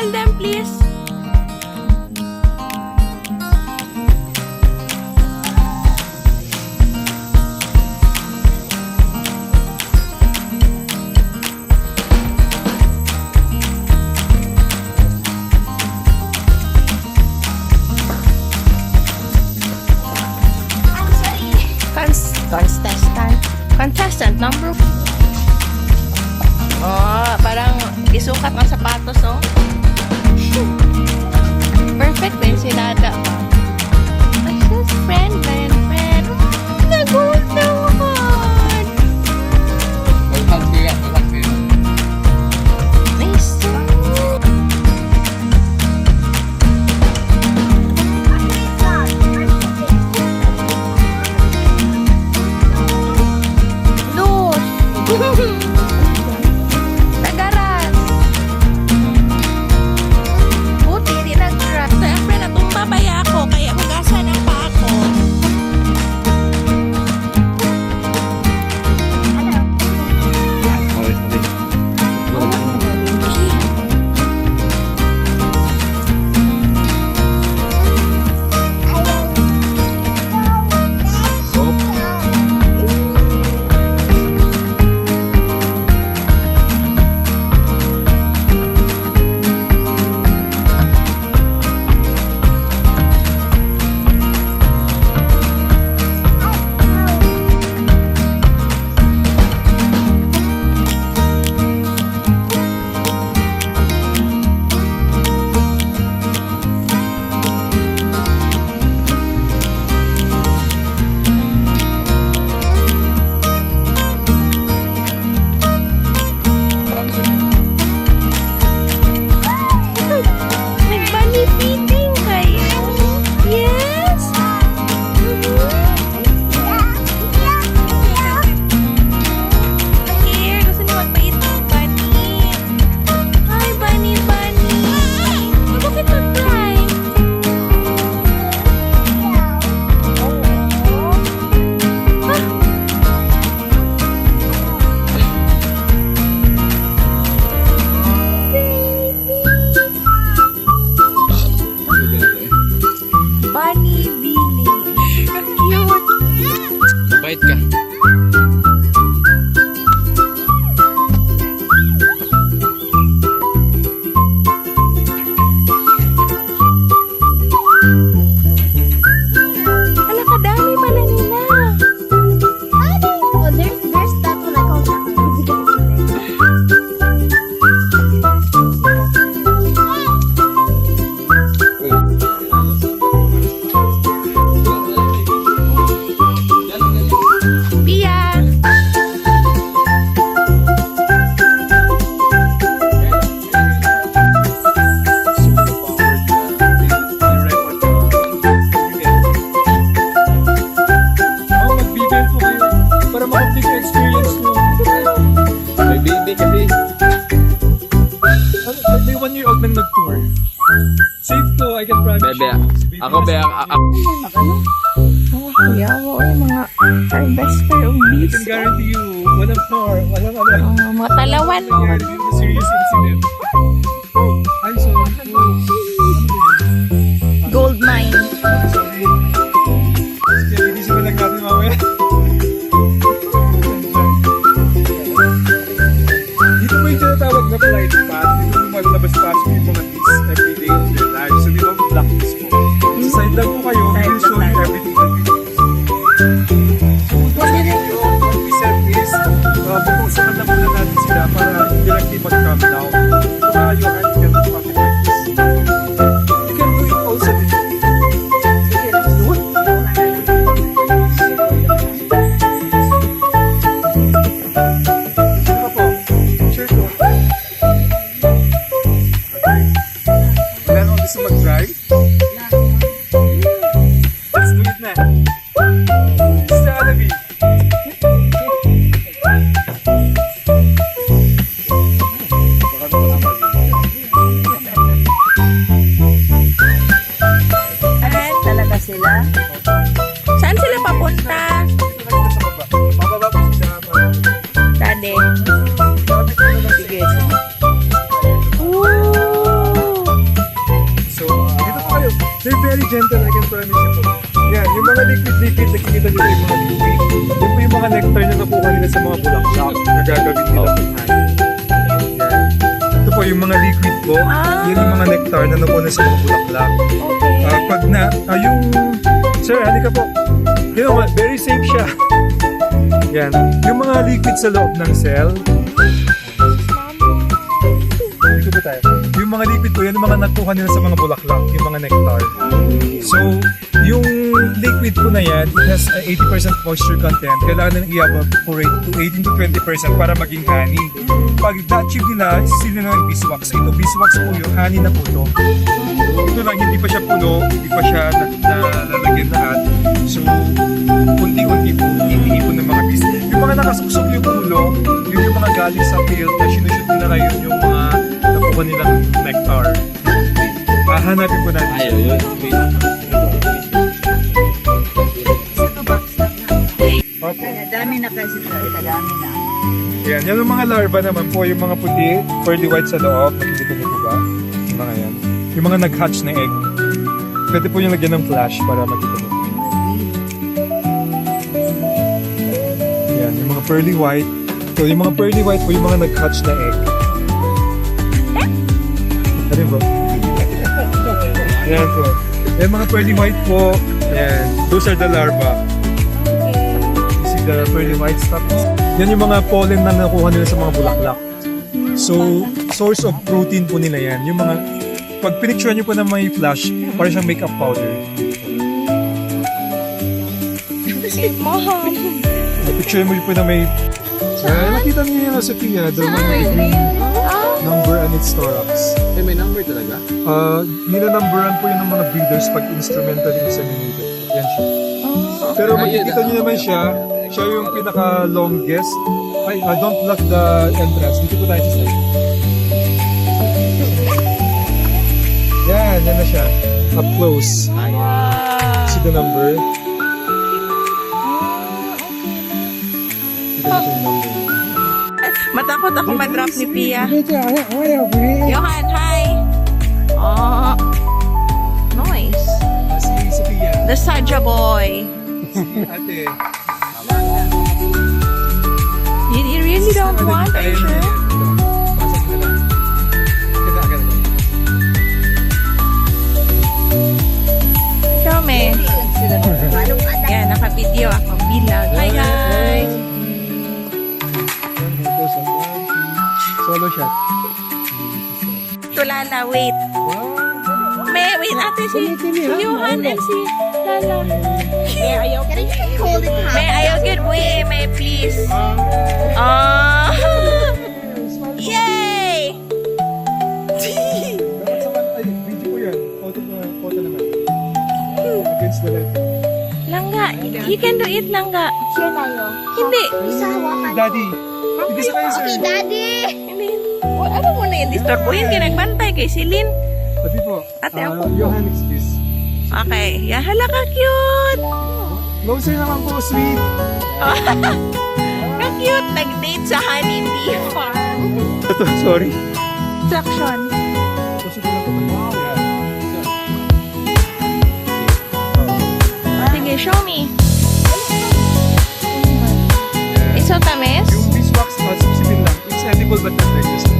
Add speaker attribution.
Speaker 1: Call them, please. Contestant number 1. Oh, parang isukat ng sapatos, oh. Perfect ba yung sinada? My best friend, friend. Nagulat naman. Nice. Nagaras. Buti, di nag-crash. Siyempre, natumba ba ako? Kaya hugasan ang pa ako.
Speaker 2: Mabait ka.
Speaker 1: Ala, kadami pala nila.
Speaker 3: Oh, there's that one I call
Speaker 1: Pia.
Speaker 4: Magbibigay po kayo para makapit yung experience nyo.
Speaker 2: May baby kasi.
Speaker 4: May 1-year-old nang nag-tour. Safe to, I can promise
Speaker 2: Bebe,
Speaker 4: you.
Speaker 2: ako be,
Speaker 1: Oh, kuya, mga our best pair of
Speaker 4: I
Speaker 1: bees.
Speaker 4: can guarantee you, walang tour, walang
Speaker 1: Oh, mga talawan.
Speaker 4: nangyari dito na serious incident. I'm sorry po.
Speaker 1: Gold mine.
Speaker 4: Sorry. Kaya linisin lang natin mamaya. Dito po yung tinatawag na flight path. Dito yung maglabas-pasok yung mga bees every day of their lives. So dito ang blacklist po. So side lang po kayo, we'll show you everything that we do. What we said is, pag-uusapan lang muna natin sila para directly mag-calm down. Kung ayaw at you can do something like this. You can do it also dito. Do it. Sure po. Sure po. Wala nang gusto mag-drive? Let's do it na. Mr. Alavi.
Speaker 1: Ayan, talaga sila. Saan sila papunta?
Speaker 4: Pababa po siya.
Speaker 1: Daddy.
Speaker 4: Sige.
Speaker 1: Ooh.
Speaker 4: yung mga liquid, nakikita nyo yung mga liquid. Yan po yung mga nectar na nakuha nila sa mga bulaklak na gagawin nila ng honey. Yan. Ito po yung mga liquid po. Yan yung mga nectar na nakuha nila sa mga bulaklak. Pag na, yung, sir, halika po. You know what, very safe siya. Yan. Yung mga liquid sa loob ng cell. Dito po tayo. Yung mga liquid po, yan yung mga nakuha nila sa mga bulaklak, yung mga nectar. So, yung liquid po na yan, it has 80% moisture content. Kailangan na i-evaporate to 18 to 20% para maging honey. Pag na-achieve nila, sila na yung beeswax. Ito, beeswax po yung honey na po ito. Ito lang, hindi pa siya puno, hindi pa siya nalalagyan lahat. So, unti-unti po, iniipon ng mga bees. Yung mga nakasuksok yung ulo, yun yung mga galing sa field na sinushoot nila ngayon yung mga nakuha nilang nectar. Hanapin po natin.
Speaker 2: Ayaw, yun.
Speaker 5: Dami na kasi dami na.
Speaker 4: Yan, yan yung mga larva naman po, yung mga puti, pearly white sa loob. Nakikita niyo po ba? Yung mga yan. Yung mga nag-hatch na egg. Pwede po yung lagyan ng flash para makita mo. Yan, yung mga pearly white. So, yung mga pearly white po yung mga nag-hatch na egg. Ano po? Yan po. Yung mga pearly white po, yan. Those are the larva. You see the pearly white stuff? Yan yung mga pollen na nakuha nila sa mga bulaklak. So, source of protein po nila yan. Yung mga, pag pinicture nyo po na may flash, parang siyang makeup powder.
Speaker 1: Mahal.
Speaker 4: Picture mo po na may... nakita niyo yung Sophia, the number and its thorax.
Speaker 2: Eh, may number talaga?
Speaker 4: Nilanumberan po yun ng mga breeders pag instrumentally inseminated. Yan siya. Pero makikita niyo naman siya yung pinaka-longest. Ay, don't block the entrance. Dito po tayo sa side. Yan na siya. Up close. See the number? Kita niyo yung number.
Speaker 1: Matakot ako ma-drop ni Pia. Johan, hi! Oh, nice.
Speaker 4: Si Sophia.
Speaker 1: The Saja boy.
Speaker 4: Ate.
Speaker 1: You really don't want, are you sure?
Speaker 4: Pasok na lang. Agad.
Speaker 1: Show me. Yan, naka-video ako. Bilang. Hi, guys!
Speaker 4: Solo shot.
Speaker 1: Lala, wait. Wait, ate, si Johan and si Lala.
Speaker 3: Can you hold it high?
Speaker 1: May ayogid, may please. Yay!
Speaker 4: Video ko yan. Photo naman. Against the light.
Speaker 1: Langga, you can do it, Langga.
Speaker 3: Share tayo.
Speaker 1: Hindi.
Speaker 3: Isa hawakan.
Speaker 4: Daddy. Hindi sa kayo, sir.
Speaker 3: Okay, Daddy.
Speaker 1: Hindi. Ano mo na yung disturbuhin? Kinagbantay kay Celine.
Speaker 4: Pati po.
Speaker 1: Ate, ako po.
Speaker 4: Johan, excuse.
Speaker 1: Okay. Yan, hala ka cute.
Speaker 4: Closer naman po, sweet.
Speaker 1: Ka-cute. Nag-date sa honeybee farm.
Speaker 4: Ito, sorry.
Speaker 1: Traction.
Speaker 4: Closer ko lang po. Wow.
Speaker 1: Sige, show me. Iso tamis?
Speaker 4: Yung beeswax, subsimin lang. It's edible but not digested.